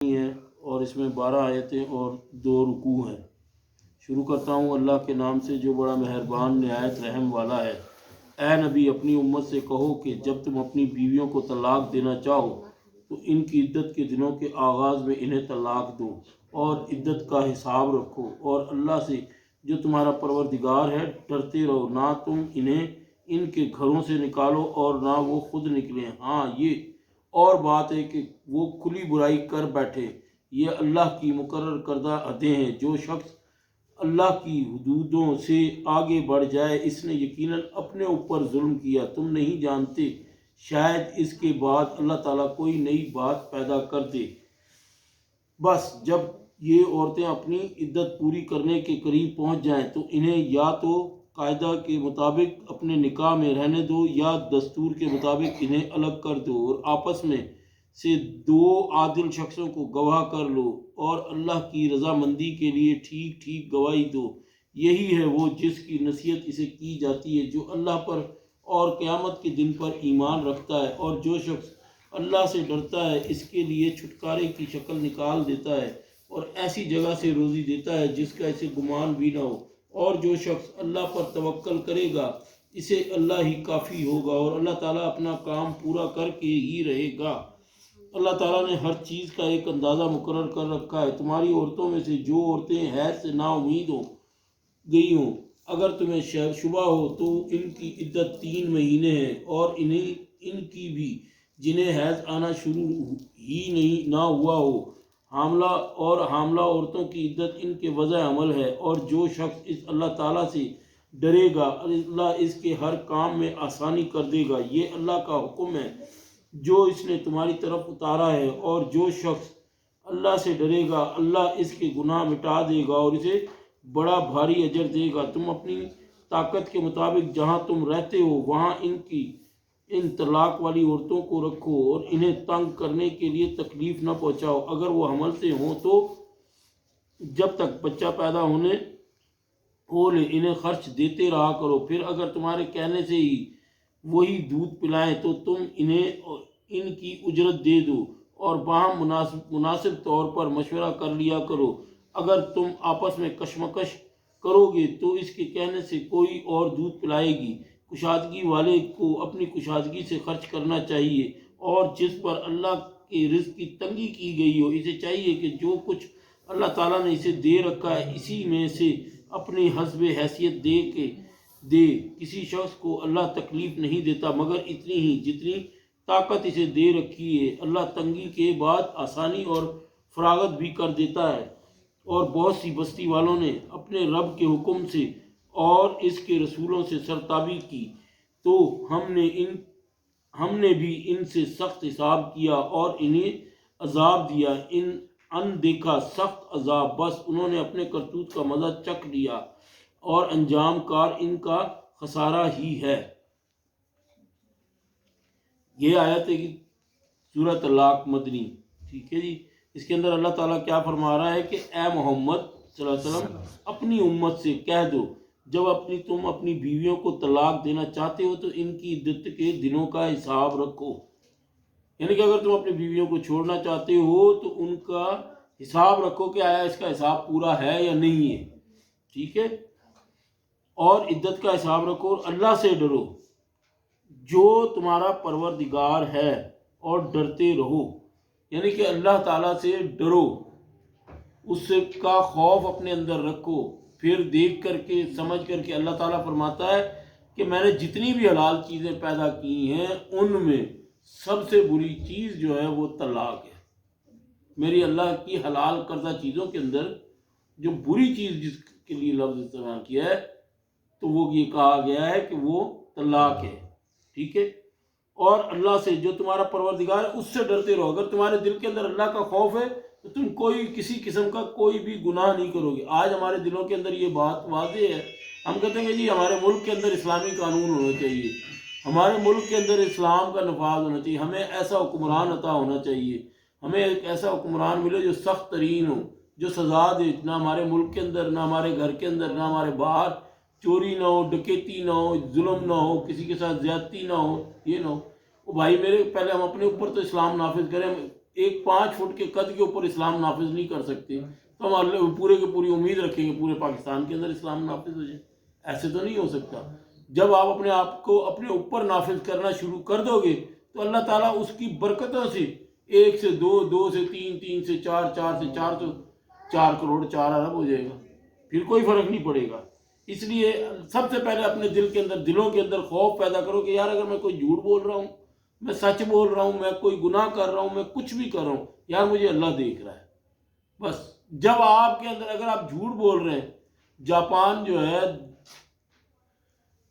ہے اور اس میں 12 آیتیں اور 2 رکوع ہیں۔ شروع کرتا ہوں اللہ کے نام سے جو بڑا مہربان نہایت رحم والا ہے۔ اے نبی اپنی امت سے کہو کہ جب تم اپنی بیویوں کو طلاق دینا چاہو تو ان کی عدت کے دنوں کے آغاز میں انہیں طلاق دو اور عدت کا حساب رکھو، اور اللہ سے جو تمہارا پروردگار ہے ڈرتے رہو۔ نہ تم انہیں ان کے گھروں سے نکالو اور نہ وہ خود نکلیں۔ ہاں یہ اور بات ہے کہ وہ کھلی برائی کر بیٹھے۔ یہ اللہ کی مقرر کردہ حدیں ہیں۔ جو شخص اللہ کی حدودوں سے آگے بڑھ جائے اس نے یقیناً اپنے اوپر ظلم کیا۔ تم نہیں جانتے شاید اس کے بعد اللہ تعالیٰ کوئی نئی بات پیدا کر دے۔ بس جب یہ عورتیں اپنی عدت پوری کرنے کے قریب پہنچ جائیں تو انہیں یا تو قاعدہ کے مطابق اپنے نکاح میں رہنے دو یا دستور کے مطابق انہیں الگ کر دو، اور آپس میں سے 2 عادل شخصوں کو گواہ کر لو، اور اللہ کی رضامندی کے لیے ٹھیک ٹھیک گواہی دو۔ یہی ہے وہ جس کی نصیحت اسے کی جاتی ہے جو اللہ پر اور قیامت کے دن پر ایمان رکھتا ہے، اور جو شخص اللہ سے ڈرتا ہے اس کے لیے چھٹکارے کی شکل نکال دیتا ہے اور ایسی جگہ سے روزی دیتا ہے جس کا اسے گمان بھی نہ ہو، اور جو شخص اللہ پر توکل کرے گا اسے اللہ ہی کافی ہوگا، اور اللہ تعالیٰ اپنا کام پورا کر کے ہی رہے گا۔ اللہ تعالیٰ نے ہر چیز کا ایک اندازہ مقرر کر رکھا ہے۔ تمہاری عورتوں میں سے جو عورتیں حیض سے نا امید ہو گئی ہوں، اگر تمہیں شبہ ہو تو ان کی عدت 3 مہینے ہے، اور ان کی بھی جنہیں حیض آنا شروع ہی نہ ہوا ہو۔ حاملہ عورتوں کی عدت ان کے وضع عمل ہے، اور جو شخص اس اللہ تعالیٰ سے ڈرے گا اللہ اس کے ہر کام میں آسانی کر دے گا۔ یہ اللہ کا حکم ہے جو اس نے تمہاری طرف اتارا ہے، اور جو شخص اللہ سے ڈرے گا اللہ اس کے گناہ مٹا دے گا اور اسے بڑا بھاری اجر دے گا۔ تم اپنی طاقت کے مطابق جہاں تم رہتے ہو وہاں ان طلاق والی عورتوں کو رکھو اور انہیں تنگ کرنے کے لیے تکلیف نہ پہنچاؤ۔ اگر وہ حمل سے ہوں تو جب تک بچہ پیدا ہونے ہو لے انہیں خرچ دیتے رہا کرو، پھر اگر تمہارے کہنے سے ہی وہی دودھ پلائیں تو تم انہیں ان کی اجرت دے دو، اور باہم مناسب طور پر مشورہ کر لیا کرو۔ اگر تم آپس میں کشمکش کرو گے تو اس کے کہنے سے کوئی اور دودھ پلائے گی۔ کشادگی والے کو اپنی کشادگی سے خرچ کرنا چاہیے، اور جس پر اللہ کے رزق کی تنگی کی گئی ہو اسے چاہیے کہ جو کچھ اللہ تعالیٰ نے اسے دے رکھا ہے اسی میں سے اپنی حسب حیثیت دے۔ کسی شخص کو اللہ تکلیف نہیں دیتا مگر اتنی ہی جتنی طاقت اسے دے رکھی ہے۔ اللہ تنگی کے بعد آسانی اور فراغت بھی کر دیتا ہے، اور بہت سی بستی والوں نے اپنے رب کے حکم سے اور اس کے رسولوں سے سرتابی کی تو ہم نے بھی ان سے سخت حساب کیا اور انہیں عذاب دیا، ان دیکھا سخت عذاب، بس انہوں نے اپنے کرتوت کا مزہ چکھ لیا اور انجام کار ان کا خسارہ ہی ہے۔ یہ آیت ہے کہ سورۃ طلاق مدنی، ٹھیک ہے جی۔ اس کے اندر اللہ تعالیٰ کیا فرما رہا ہے کہ اے محمد صلی اللہ علیہ وسلم اپنی امت سے کہہ دو جب تم اپنی بیویوں کو طلاق دینا چاہتے ہو تو ان کی عدت کے دنوں کا حساب رکھو، یعنی کہ اگر تم اپنی بیویوں کو چھوڑنا چاہتے ہو تو ان کا حساب رکھو کہ آیا اس کا حساب پورا ہے یا نہیں ہے، ٹھیک ہے، اور عدت کا حساب رکھو اور اللہ سے ڈرو جو تمہارا پروردگار ہے، اور ڈرتے رہو، یعنی کہ اللہ تعالیٰ سے ڈرو، اس کا خوف اپنے اندر رکھو۔ پھر دیکھ کر کے سمجھ کر کے اللہ تعالیٰ فرماتا ہے کہ میں نے جتنی بھی حلال چیزیں پیدا کی ہیں ان میں سب سے بری چیز جو ہے وہ طلاق ہے۔ میری اللہ کی حلال کردہ چیزوں کے اندر جو بری چیز جس کے لیے لفظ استعمال کیا ہے تو وہ یہ کہا گیا ہے کہ وہ طلاق ہے، ٹھیک ہے۔ اور اللہ سے جو تمہارا پروردگار ہے اس سے ڈرتے رہو۔ اگر تمہارے دل کے اندر اللہ کا خوف ہے تو تم کسی قسم کا کوئی بھی گناہ نہیں کرو گے۔ آج ہمارے دلوں کے اندر یہ بات واضح ہے، ہم کہتے ہیں کہ جی ہمارے ملک کے اندر اسلامی قانون ہونا چاہیے، ہمارے ملک کے اندر اسلام کا نفاذ ہونا چاہیے، ہمیں ایسا حکمران عطا ہونا چاہیے، ہمیں ایک ایسا حکمران ملے جو سخت ترین ہو، جو سزا دے، نہ ہمارے ملک کے اندر، نہ ہمارے گھر کے اندر، نہ ہمارے باہر چوری نہ ہو، ڈکیتی نہ ہو، ظلم نہ ہو، کسی کے ساتھ زیادتی نہ ہو، یہ نہ ہو۔ بھائی میرے، پہلے ہم اپنے اوپر تو اسلام نافذ کریں، ایک 5 فٹ کے قد کے اوپر اسلام نافذ نہیں کر سکتے تو ہم اللہ پورے کی پوری امید رکھیں گے پورے پاکستان کے اندر اسلام نافذ ہو جائے؟ ایسے تو نہیں ہو سکتا۔ جب آپ اپنے آپ کو اپنے اوپر نافذ کرنا شروع کر دو گے تو اللہ تعالیٰ اس کی برکتوں سے 1 سے 2، 2 سے 3، 3 سے 4، 4 سے 4 تو 4 کروڑ 4 ارب ہو جائے گا، پھر کوئی فرق نہیں پڑے گا۔ اس لیے سب سے پہلے اپنے دلوں کے اندر خوف پیدا کرو کہ یار اگر میں کوئی جھوٹ بول رہا ہوں، میں سچ بول رہا ہوں، میں کوئی گناہ کر رہا ہوں، میں کچھ بھی کر رہا ہوں، یار مجھے اللہ دیکھ رہا ہے۔ بس جب آپ کے اندر اگر آپ جھوٹ بول رہے ہیں، جاپان جو ہے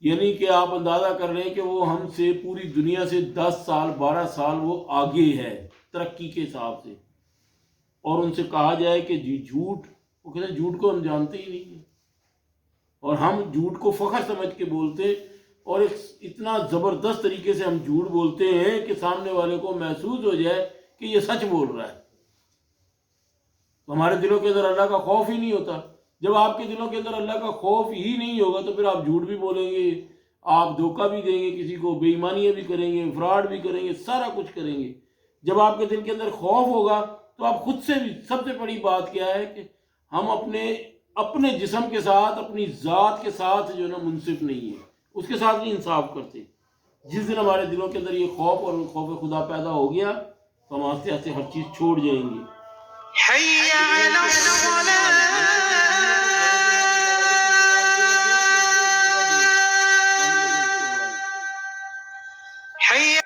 یعنی کہ آپ اندازہ کر رہے ہیں کہ وہ ہم سے پوری دنیا سے 10 سال 12 سال وہ آگے ہے ترقی کے حساب سے، اور ان سے کہا جائے کہ جی جھوٹ، وہ کہتے ہیں جھوٹ کو ہم جانتے ہی نہیں ہیں، اور ہم جھوٹ کو فخر سمجھ کے بولتے ہیں، اور اتنا زبردست طریقے سے ہم جھوٹ بولتے ہیں کہ سامنے والے کو محسوس ہو جائے کہ یہ سچ بول رہا ہے۔ ہمارے دلوں کے اندر اللہ کا خوف ہی نہیں ہوتا۔ جب آپ کے دلوں کے اندر اللہ کا خوف ہی نہیں ہوگا تو پھر آپ جھوٹ بھی بولیں گے، آپ دھوکہ بھی دیں گے کسی کو، بے ایمانیاں بھی کریں گے، فراڈ بھی کریں گے، سارا کچھ کریں گے۔ جب آپ کے دل کے اندر خوف ہوگا تو آپ خود سے بھی، سب سے بڑی بات کیا ہے کہ ہم اپنے جسم کے ساتھ، اپنی ذات کے ساتھ جو ہے نا منصف نہیں ہے، اس کے ساتھ نہیں انصاف کرتے۔ جس دن ہمارے دلوں کے اندر یہ خوف اور خوف خدا پیدا ہو گیا تو ہم آہستہ آہستہ ہر چیز چھوڑ جائیں گے۔ حی علی الصلاۃ،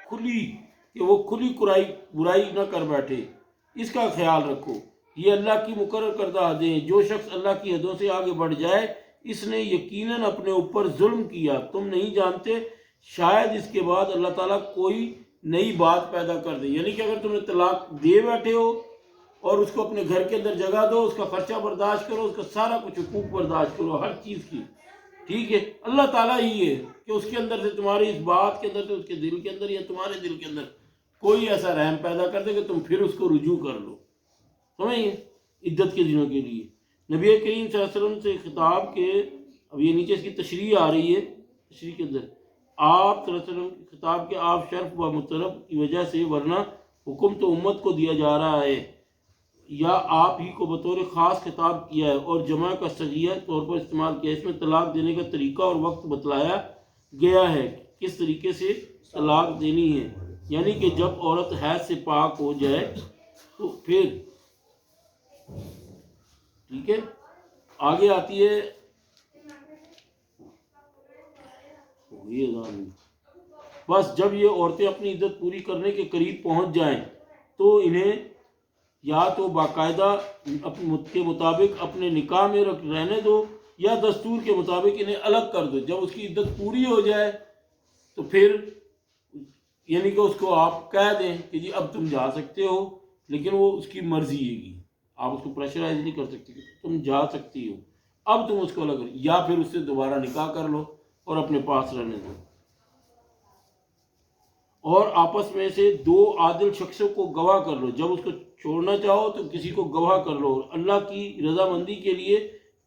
کھلی کہ وہ کھلی برائی نہ کر بیٹھے، اس کا خیال رکھو۔ یہ اللہ کی مقرر کردہ حدیں ہیں، جو شخص اللہ کی حدوں سے آگے بڑھ جائے اس نے یقیناً اپنے اوپر ظلم کیا۔ تم نہیں جانتے شاید اس کے بعد اللہ تعالیٰ کوئی نئی بات پیدا کر دے۔ یعنی کہ اگر تم نے طلاق دے بیٹھے ہو اور اس کو اپنے گھر کے اندر جگہ دو، اس کا خرچہ برداشت کرو، اس کا سارا کچھ حقوق برداشت کرو، ہر چیز کی، ٹھیک ہے، اللہ تعالیٰ ہی ہے کہ اس کے اندر سے تمہاری اس بات کے اندر سے اس کے دل کے اندر یا تمہارے دل کے اندر کوئی ایسا رحم پیدا کر دے کہ تم پھر اس کو رجوع کر لو، سمجھیں؟ عدت کے دنوں کے لیے نبی کریم صلی اللہ علیہ وسلم سے خطاب کے، اب یہ نیچے اس کی تشریح آ رہی ہے، تشریح کے اندر آپ صلی اللہ علیہ وسلم کے خطاب کے آپ شرف و مطلب کی وجہ سے، ورنہ حکم تو امت کو دیا جا رہا ہے یا آپ ہی کو بطور خاص خطاب کیا ہے، اور جمع کا صیغہ طور پر استعمال کیا ہے۔ اس میں طلاق دینے کا طریقہ اور وقت بتلایا گیا ہے، کس طریقے سے طلاق دینی ہے، یعنی کہ جب عورت حیض سے پاک ہو جائے تو پھر، ٹھیک ہے، آگے آتی ہے بس جب یہ عورتیں اپنی عدت پوری کرنے کے قریب پہنچ جائیں تو انہیں یا تو باقاعدہ کے مطابق اپنے نکاح میں رہنے دو یا دستور کے مطابق انہیں الگ کر دو۔ جب اس کی عدت پوری ہو جائے تو پھر یعنی کہ اس کو آپ کہہ دیں کہ جی اب تم جا سکتے ہو، لیکن وہ اس کی مرضی ہے گی، آپ اس کو پریشرائز نہیں کر سکتے، تم جا سکتی ہو، اب تم اس کو الگ، یا پھر اس سے دوبارہ نکاح کر لو اور اپنے پاس رہنے دو، اور آپس میں سے 2 عادل شخصوں کو گواہ کر لو۔ جب اس کو چھوڑنا چاہو تو کسی کو گواہ کر لو، اللہ کی رضامندی کے لیے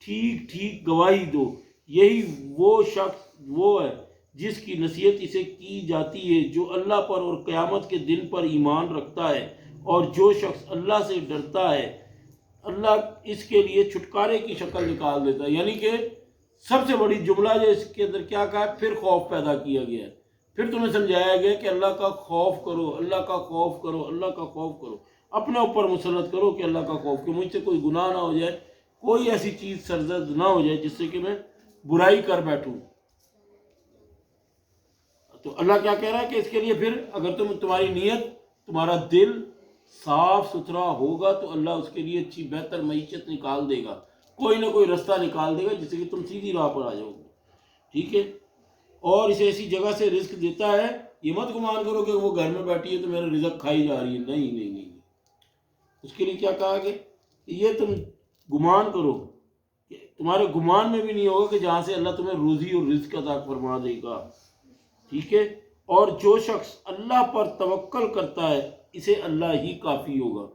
ٹھیک ٹھیک گواہی دو۔ یہی وہ شخص وہ ہے جس کی نصیحت اسے کی جاتی ہے جو اللہ پر اور قیامت کے دن پر ایمان رکھتا ہے، اور جو شخص اللہ سے ڈرتا ہے اللہ اس کے لیے چھٹکارے کی شکل نکال دیتا ہے۔ یعنی کہ سب سے بڑی جملہ جو اس کے اندر کیا کہا ہے، پھر خوف پیدا کیا گیا ہے، پھر تمہیں سمجھایا گیا کہ اللہ کا خوف کرو، اللہ کا خوف کرو، اللہ کا خوف کرو، اپنے اوپر مسلط کرو کہ اللہ کا خوف، کہ مجھ سے کوئی گناہ نہ ہو جائے، کوئی ایسی چیز سرزد نہ ہو جائے جس سے کہ میں برائی کر بیٹھوں۔ تو اللہ کیا کہہ رہا ہے کہ اس کے لیے پھر اگر تمہاری نیت، تمہارا دل صاف ستھرا ہوگا تو اللہ اس کے لیے اچھی بہتر معیشت نکال دے گا، کوئی نہ کوئی رستہ نکال دے گا جس سے کہ تم سیدھی راہ پر آ جاؤ گے، ٹھیک ہے، اور اسے ایسی جگہ سے رزق دیتا ہے، یہ مت گمان کرو کہ وہ گھر میں بیٹھی ہے تو میرا رزق کھائی جا رہی ہے، نہیں نہیں نہیں، اس کے لیے کیا کہا کہ یہ تم گمان کرو کہ تمہارے گمان میں بھی نہیں ہوگا کہ جہاں سے اللہ تمہیں روزی اور رزق عطا فرما دے گا، ٹھیک ہے، اور جو شخص اللہ پر توکل کرتا ہے اسے اللہ ہی کافی ہوگا۔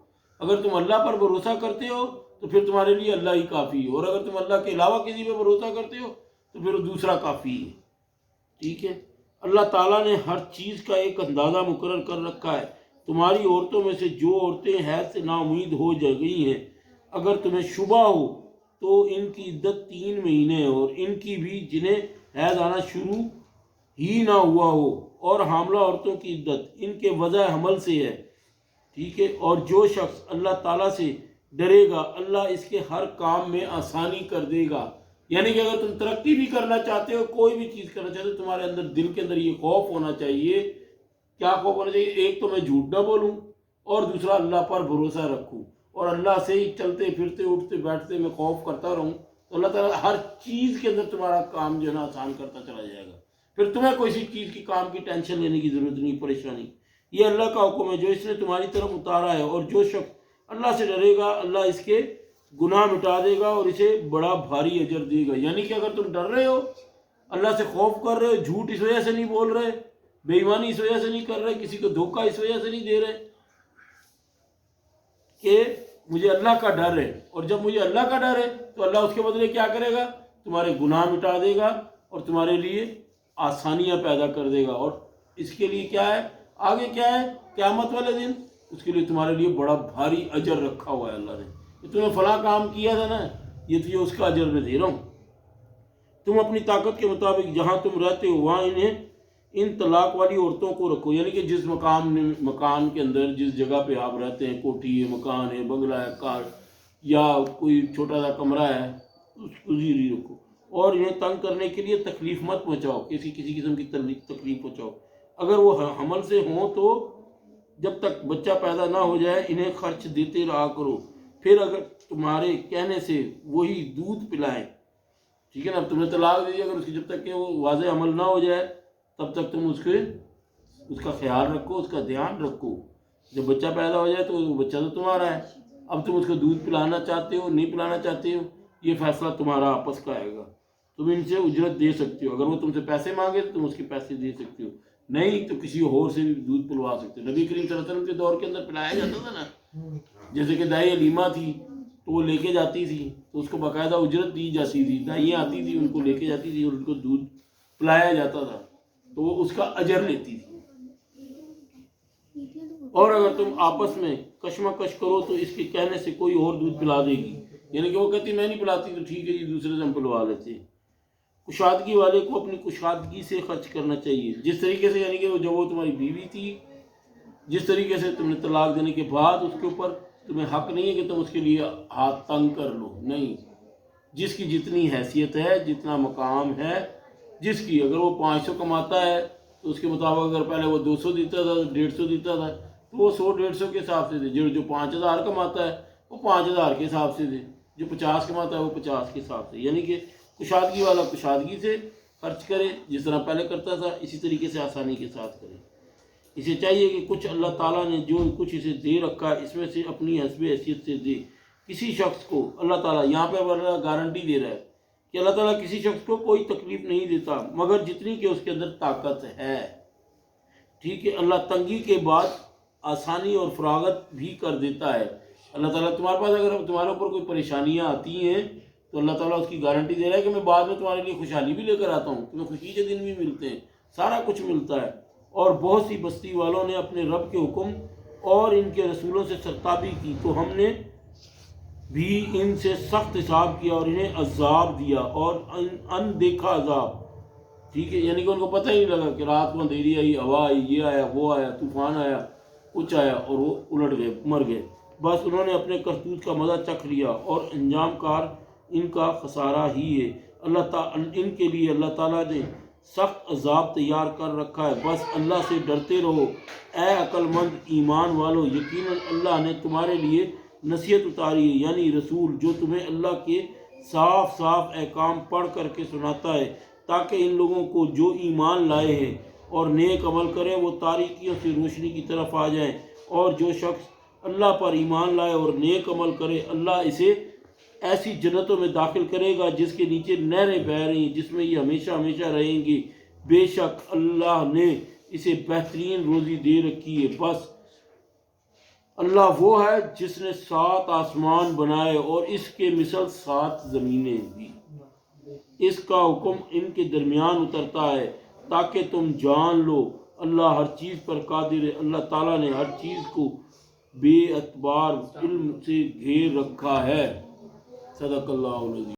اگر تم اللہ پر بھروسہ کرتے ہو تو پھر تمہارے لیے اللہ ہی کافی ہے، اور اگر تم اللہ کے علاوہ کسی پہ بھروسہ کرتے ہو تو پھر دوسرا کافی ہے، ٹھیک ہے۔ اللہ تعالیٰ نے ہر چیز کا ایک اندازہ مقرر کر رکھا ہے، تمہاری عورتوں میں سے جو عورتیں حیض سے نا امید ہو گئی ہیں، اگر تمہیں شبہ ہو تو ان کی عدت 3 مہینے ہے، اور ان کی بھی جنہیں حیض آنا شروع ہی نہ ہوا ہو، اور حاملہ عورتوں کی عدت ان کے وضع حمل سے ہے، ٹھیک ہے۔ اور جو شخص اللہ تعالیٰ سے ڈرے گا اللہ اس کے ہر کام میں آسانی کر دے گا۔ یعنی کہ اگر تم ترقی بھی کرنا چاہتے ہو، کوئی بھی چیز کرنا چاہتے ہو، تمہارے اندر دل کے اندر یہ خوف ہونا چاہیے۔ کیا خوف ہونا چاہیے؟ ایک تو میں جھوٹ نہ بولوں، اور دوسرا اللہ پر بھروسہ رکھوں، اور اللہ سے ہی چلتے پھرتے اٹھتے بیٹھتے میں خوف کرتا رہوں، تو اللہ تعالیٰ ہر چیز کے اندر تمہارا کام جو ہے نا آسان کرتا چلا جائے گا۔ پھر تمہیں کوئی سی چیز کی کام کی ٹینشن لینے کی ضرورت نہیں، پریشانی۔ یہ اللہ کا حکم ہے جو اس نے تمہاری طرف اتارا ہے، اور جو شخص اللہ سے ڈرے گا اللہ اس کے گناہ مٹا دے گا اور اسے بڑا بھاری اجر دے گا۔ یعنی کہ اگر تم ڈر رہے ہو، اللہ سے خوف کر رہے ہو، جھوٹ اس وجہ سے نہیں بول رہے، بے ایمانی اس وجہ سے نہیں کر رہے، کسی کو دھوکہ اس وجہ سے نہیں دے رہے کہ مجھے اللہ کا ڈر ہے، اور جب مجھے اللہ کا ڈر ہے تو اللہ اس کے بدلے کیا کرے گا؟ تمہارے گناہ مٹا دے گا اور تمہارے لیے آسانیاں پیدا کر دے گا۔ اور اس کے لیے کیا ہے؟ آگے کیا ہے؟ قیامت والے دن اس کے لیے تمہارے لیے بڑا بھاری اجر رکھا ہوا ہے اللہ نے، کہ تمہیں فلاں کام کیا تھا نا، یہ تو یہ اس کا اجر میں دے رہا ہوں۔ تم اپنی طاقت کے مطابق جہاں تم رہتے ہو وہاں ان طلاق والی عورتوں کو رکھو، یعنی کہ جس مکان کے اندر جس جگہ پہ آپ رہتے ہیں، کوٹھی ہے، مکان ہے، بنگلہ ہے، کار یا کوئی چھوٹا سا کمرہ ہے، اس کو زیری رکھو، اور انہیں تنگ کرنے کے لیے تکلیف مت پہنچاؤ، کسی قسم کی تکلیف پہنچاؤ۔ اگر وہ حمل سے ہوں تو جب تک بچہ پیدا نہ ہو جائے انہیں خرچ دیتے رہا کرو، پھر اگر تمہارے کہنے سے وہی دودھ پلائیں، ٹھیک ہے نا، تم نے طلاق دی، اگر اس کی جب تک کہ وہ واضح عمل نہ ہو جائے تب تک تم اس کا خیال رکھو، اس کا دھیان رکھو۔ جب بچہ پیدا ہو جائے تو وہ بچہ تو تمہارا ہے، اب تم اس کو دودھ پلانا چاہتے ہو نہیں پلانا چاہتے ہو، یہ فیصلہ تمہارا آپس کا آئے گا۔ تم ان سے اجرت دے سکتے ہو، اگر وہ تم سے پیسے مانگے تو تم اس کے پیسے دے سکتے ہو، نہیں تو کسی اور سے بھی دودھ پلوا سکتے ہو۔ نبی کریم صلی اللہ علیہ وسلم کے دور کے اندر پلایا جاتا تھا نا، جیسے کہ دائی علیمہ تھی تو وہ لے کے جاتی تھی تو اس کو باقاعدہ اجرت دی جاتی تھی، دائیاں آتی تھی ان کو لے کے جاتی تھی اور ان کو دودھ پلایا جاتا تھا تو وہ اس کا اجر لیتی تھی۔ اور اگر تم آپس میں کشمکش کرو تو اس کے کہنے سے کوئی اور دودھ پلا دے گی، یعنی کہ وہ کہتی میں نہیں پلاتی تو ٹھیک ہے جی دوسرے سے ہم پلوا لیتے ہیں۔ کشادگی والے کو اپنی کشادگی سے خرچ کرنا چاہیے، جس طریقے سے، یعنی کہ جب وہ تمہاری بیوی تھی، جس طریقے سے تم نے طلاق دینے کے بعد اس کے اوپر تمہیں حق نہیں ہے کہ تم اس کے لیے ہاتھ تنگ کر لو، نہیں، جس کی جتنی حیثیت ہے، جتنا مقام ہے، جس کی، اگر وہ 500 کماتا ہے تو اس کے مطابق اگر پہلے وہ 200 دیتا تھا، 150 دیتا تھا تو وہ 100 150 کے حساب سے دے، جو 5000 کماتا ہے وہ 5000 کے حساب سے دے، جو 50 کماتا ہے وہ 50 کے حساب سے، یعنی کہ کشادگی والا کشادگی سے خرچ کرے، جس طرح پہلے کرتا تھا اسی طریقے سے آسانی کے ساتھ کرے۔ اسے چاہیے کہ کچھ اللہ تعالیٰ نے جو کچھ اسے دے رکھا ہے اس میں سے اپنی حسب حیثیت سے دے۔ کسی شخص کو اللہ تعالیٰ یہاں پہ اللہ گارنٹی دے رہا ہے کہ اللہ تعالیٰ کسی شخص کو کوئی تکلیف نہیں دیتا مگر جتنی کہ اس کے اندر طاقت ہے، ٹھیک ہے۔ اللہ تنگی کے بعد آسانی اور فراغت بھی کر دیتا ہے۔ اللہ تعالیٰ تمہارے پاس اگر تمہارے اوپر کوئی پریشانیاں آتی ہیں تو اللہ تعالیٰ اس کی گارنٹی دے رہا ہے کہ میں بعد میں تمہارے لیے خوشحالی بھی لے کر آتا ہوں، تمہیں خوشی کے دن بھی ملتے ہیں، سارا کچھ ملتا ہے۔ اور بہت سی بستی والوں نے اپنے رب کے حکم اور ان کے رسولوں سے سرتابی کی تو ہم نے بھی ان سے سخت حساب کیا اور انہیں عذاب دیا اور اندیکھا عذاب، ٹھیک ہے، یعنی کہ ان کو پتہ ہی نہیں لگا کہ رات کو اندھیری آئی، ہوا آئی، یہ آیا، وہ آیا، طوفان آیا، کچھ آیا اور وہ الٹ گئے، مر گئے، بس انہوں نے اپنے کرتوت کا مزہ چکھ لیا اور انجام کار ان کا خسارہ ہی ہے۔ ان کے لیے اللہ تعالیٰ نے سخت عذاب تیار کر رکھا ہے، بس اللہ سے ڈرتے رہو اے عقل مند ایمان والو، یقیناً اللہ نے تمہارے لیے نصیحت اتاری ہے، یعنی رسول جو تمہیں اللہ کے صاف صاف احکام پڑھ کر کے سناتا ہے تاکہ ان لوگوں کو جو ایمان لائے ہیں اور نیک عمل کریں وہ تاریکیوں سے روشنی کی طرف آ جائیں، اور جو شخص اللہ پر ایمان لائے اور نیک عمل کرے اللہ اسے ایسی جنتوں میں داخل کرے گا جس کے نیچے نہریں بہہ رہی ہیں، جس میں یہ ہمیشہ ہمیشہ رہیں گے، بے شک اللہ نے اسے بہترین روزی دے رکھی ہے۔ بس اللہ وہ ہے جس نے 7 آسمان بنائے اور اس کے مثل 7 زمینیں بھی، اس کا حکم ان کے درمیان اترتا ہے تاکہ تم جان لو اللہ ہر چیز پر قادر ہے۔ اللہ تعالیٰ نے ہر چیز کو بے اعتبار علم سے گھیر رکھا ہے۔ صدق اللہ العظیم۔